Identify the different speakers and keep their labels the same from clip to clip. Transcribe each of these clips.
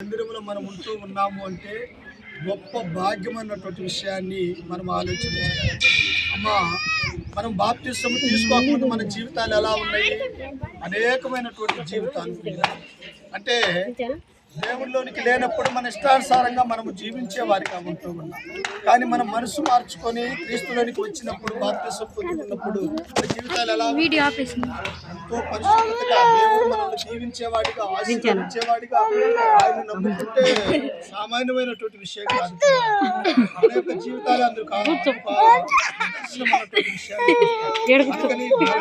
Speaker 1: మందిరంలో మనం ఉంటూ ఉన్నాము అంటే గొప్ప భాగ్యమైనటువంటి విషయాన్ని మనం ఆలోచించాలి. అమ్మా, మనం బాప్తిసం తీసుకోకముందు మన జీవితాలు ఎలా ఉన్నాయి? అనేకమైనటువంటి జీవితాలు అంటే దేవుళ్ళలోనికి లేనప్పుడు మన ఇష్టానుసారంగా మనము జీవించే వారిగా ఉంటూ ఉన్నాం. కానీ మనం మనసు మార్చుకొని క్రీస్తులోనికి వచ్చినప్పుడు బాప్తిసం పొందుకున్నప్పుడు మన జీవితాలు ఎలా ఎంతో పరిశుద్ధతగా దేవుడు మనల్ని జీవించేవాడిగా ఆశీర్వదించేవాడిగా ఆయన నమ్ముకుంటే సామాన్యమైనటువంటి విషయం కాదు. మన యొక్క జీవితాలు అందుకు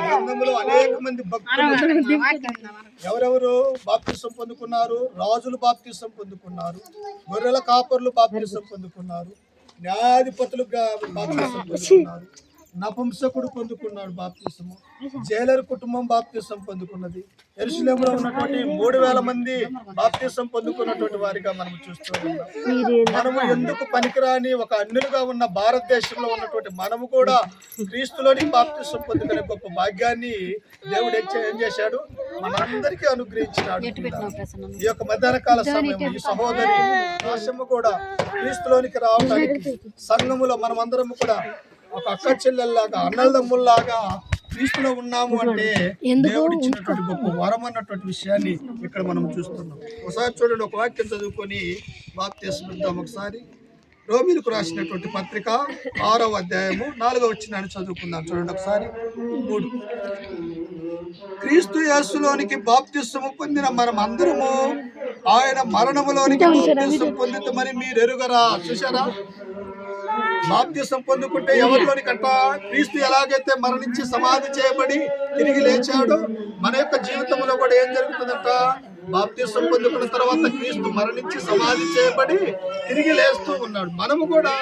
Speaker 1: గ్రంథంలో అనేక మంది భక్తులు ఎవరెవరు బాప్తిసం పొందుకున్నారు? రాజులు బాప్తిసం పొందుకున్నారు, గొర్రెల కాపర్లు బాప్తిసం పొందుకున్నారు, న్యాయాధిపతులు బాప్తిసం పొందుకున్నారు, నపుంసకుడు పొందుకున్నాడు బాప్తిసము, జైలర్ కుటుంబం బాప్తిసం పొందుకున్నది. యెరూషలేములో ఉన్నటువంటి 3000 మంది బాప్తిసం పొందుకున్నటువంటి వారిగా మనం చూస్తూ ఉన్నాం. మనము ఎందుకు పనికిరాని ఒక అన్యులుగా ఉన్న భారతదేశంలో ఉన్నటువంటి మనము కూడా క్రీస్తులోని బాప్తిసం పొందుకునే గొప్ప భాగ్యాన్ని దేవుడు ఏం చేశాడు? మనందరికీ అనుగ్రహించినాడు. ఈ యొక్క మధ్యాహ్న కాల సమయం ఈ సహోదరి ఆశము కూడా క్రీస్తులోనికి రావడానికి సంఘములో మనమందరం కూడా ఒక అక్క చెల్లెల్లాగా అన్నదమ్ముల్లాగా క్రీస్తులో ఉన్నాము అంటే దేవుడు ఇచ్చినటువంటి గొప్ప వరం అన్నటువంటి విషయాన్ని ఇక్కడ మనం చూస్తున్నాం. ఒకసారి చూడండి, ఒక వాక్యం చదువుకొని బాప్తిసం ఇద్దాం. ఒకసారి రోమీలకు రాసినటువంటి పత్రిక 6వ అధ్యాయము 4వ వచనాన్ని చదువుకుందాం. చూడండి ఒకసారి. 3 క్రీస్తు యేసులోనికి బాప్తిసము పొందిన మనం అందరము ఆయన మరణములోనికి బాప్తిసం పొందుతామని మీరు ఎరుగరా? చూశారా? బాప్తిసం పొందుకుంటే ఎవరిలోని కంట క్రీస్తు ఎలాగైతే మరణించి సమాధి చేయబడి తిరిగి లేచాడో మన యొక్క జీవితంలో కూడా ఏం జరుగుతుందంట? బాప్తిసం పొందుకున్న తర్వాత క్రీస్తు మరణించి సమాధి చేయబడి తిరిగి లేస్తూ ఉన్నాడు. మనము కూడా